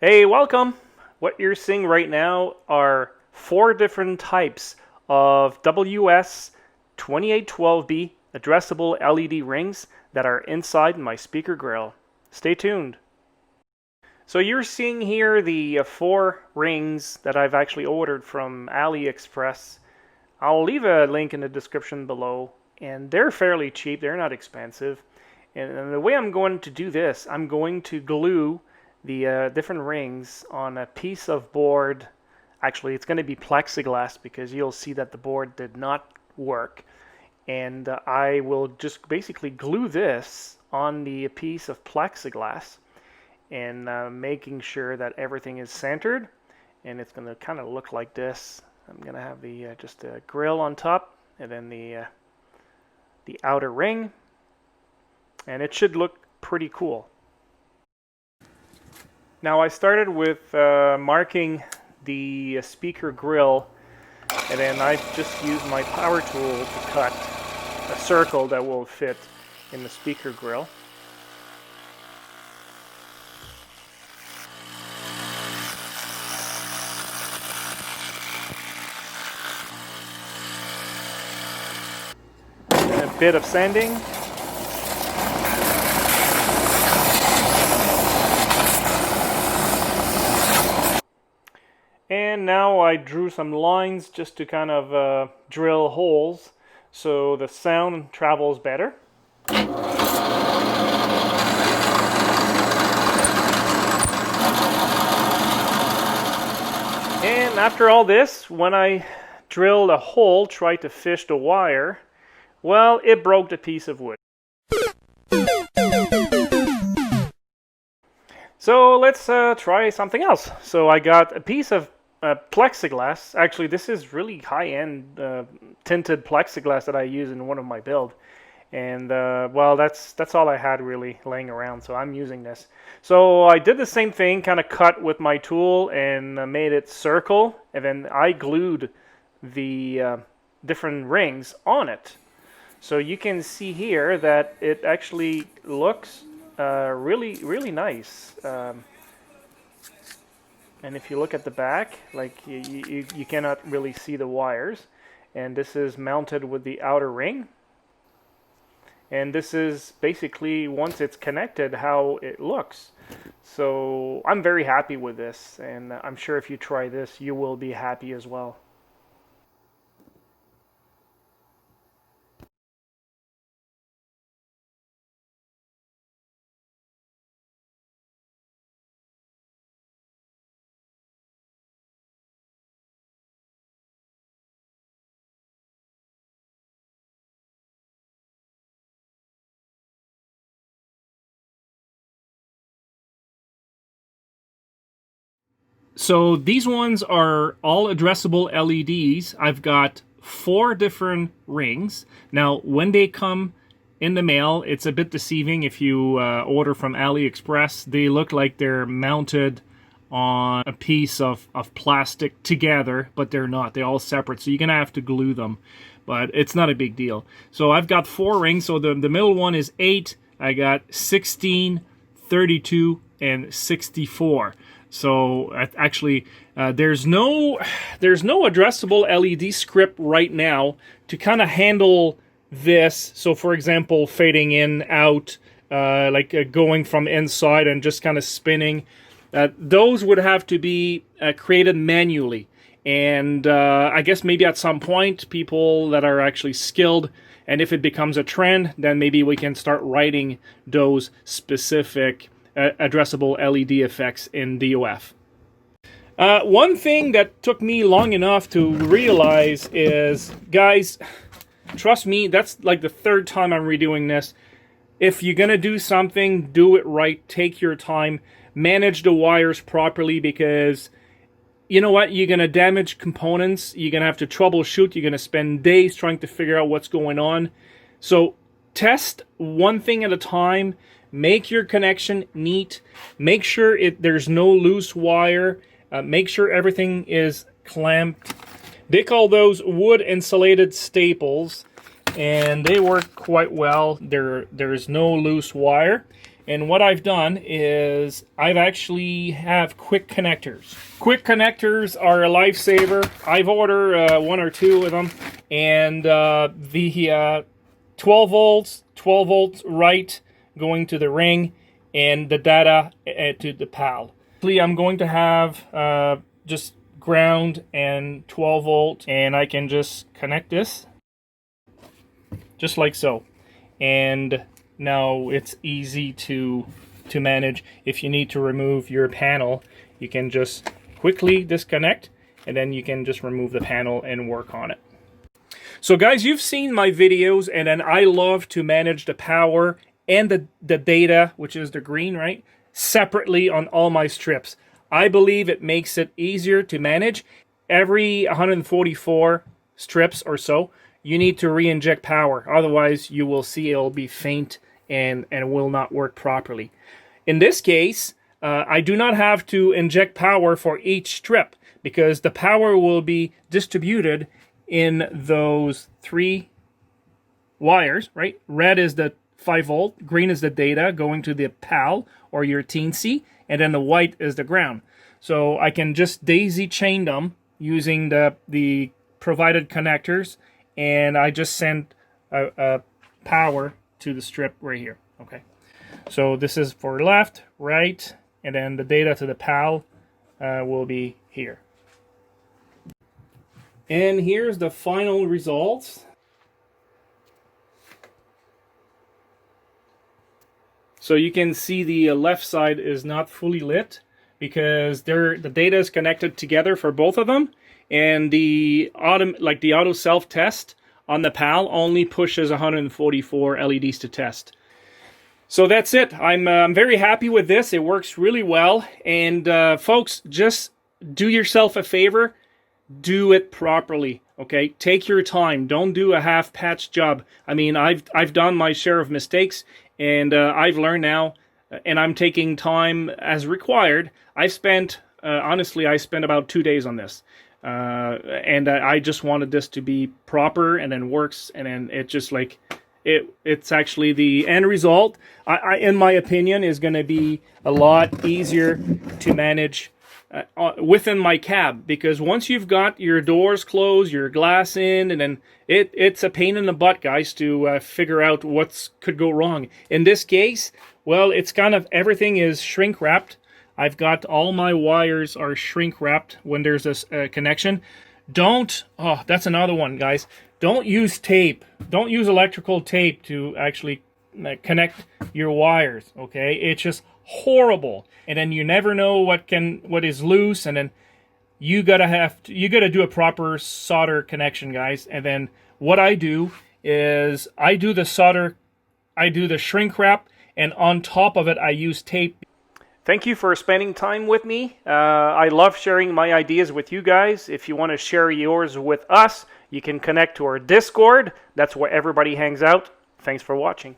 Hey, welcome! What you're seeing right now are 4 different types of WS2812B addressable LED rings that are inside my speaker grill. Stay tuned. So you're seeing here the 4 rings that I've actually ordered from AliExpress. I'll leave a link in the description below, and they're fairly cheap, they're not expensive. And the way I'm going to do this, I'm going to glue the different rings on a piece of board. Actually, it's going to be plexiglass because you'll see that the board did not work. And I will just basically glue this on the piece of plexiglass and making sure that everything is centered. And it's going to kind of look like this. I'm going to have the just a grill on top and then the outer ring. And it should look pretty cool. Now I started with marking the speaker grill, and then I just used my power tool to cut a circle that will fit in the speaker grill. And a bit of sanding. And now I drew some lines just to kind of drill holes so the sound travels better. And after all this, when I drilled a hole, tried to fish the wire, well, it broke the piece of wood. So let's try something else. So I got a piece of plexiglass. Actually, this is really high-end tinted plexiglass that I use in one of my builds. And well, that's all I had really laying around, so I'm using this. So I did the same thing, kind of cut with my tool and made it circle, and then I glued the different rings on it. So you can see here that it actually looks really nice. And if you look at the back, like you cannot really see the wires. And this is mounted with the outer ring. And this is basically, once it's connected, how it looks. So I'm very happy with this, and I'm sure if you try this, you will be happy as well. So these ones are all addressable LEDs. I've got 4 different rings. Now, when they come in the mail, it's a bit deceiving if you order from AliExpress. They look like they're mounted on a piece of plastic together, but they're not. They're all separate, so you're going to have to glue them. But it's not a big deal. So I've got 4 rings. So the middle one is 8. I got 16, 32, and 64. So actually, there's no addressable LED script right now to kind of handle this. So for example, fading in, out, going from inside and just kind of spinning. Those would have to be created manually. And I guess maybe at some point, people that are actually skilled, and if it becomes a trend, then maybe we can start writing those specific addressable LED effects in DOF. One thing that took me long enough to realize is, guys, trust me, that's like the 3rd time I'm redoing this. If you're gonna do something, do it right. Take your time. Manage the wires properly, because you know what? You're gonna damage components. You're gonna have to troubleshoot. You're gonna spend days trying to figure out what's going on. So test one thing at a time. Make your connection neat. Make sure there's no loose wire. Make sure everything is clamped. They call those wood insulated staples, and they work quite well. There's no loose wire. And what I've done is I've actually have quick connectors. Quick connectors are a lifesaver. I've ordered 1 or 2 of them, and the 12 volts right going to the ring, and the data to the PAL. I'm going to have just ground and 12 volt, and I can just connect this just like so. And now it's easy to manage. If you need to remove your panel, you can just quickly disconnect, and then you can just remove the panel and work on it. So guys, you've seen my videos, and then I love to manage the power and the data, which is the green, right, separately on all my strips. I believe it makes it easier to manage. Every 144 strips or so, you need to re-inject power. Otherwise, you will see it'll be faint and will not work properly. In this case, I do not have to inject power for each strip because the power will be distributed in those 3 wires, right? Red is the 5 volt, green is the data going to the PAL or your teensy, and then the white is the ground. So I can just daisy chain them using the provided connectors, and I just send a power to the strip right here. Okay, so this is for left, right, and then the data to the PAL will be here. And here's the final results. So you can see the left side is not fully lit because the data is connected together for both of them, and the auto self test on the PAL only pushes 144 LEDs to test. So that's it. I'm very happy with this. It works really well, and folks, just do yourself a favor. Do it properly, okay? Take your time. Don't do a half-patch job. I mean, I've done my share of mistakes, and I've learned now, and I'm taking time as required. Honestly, I spent about 2 days on this, and I just wanted this to be proper, and then works, and then it just like it's actually the end result. In my opinion, is going to be a lot easier to manage within my cab, because once you've got your doors closed, your glass in, and then it's a pain in the butt, guys, to figure out what could go wrong. In this case, well, it's kind of everything is shrink wrapped. I've got all my wires are shrink wrapped when there's this connection. That's another one, guys. Don't use tape. Don't use electrical tape to actually connect your wires, okay? It's just horrible, and then you never know what is loose, and then you gotta do a proper solder connection, guys. And then what I do is I do the shrink wrap, and on top of it I use tape. Thank you for spending time with me. I love sharing my ideas with you guys. If you want to share yours with us, you can connect to our Discord. That's where everybody hangs out. Thanks for watching.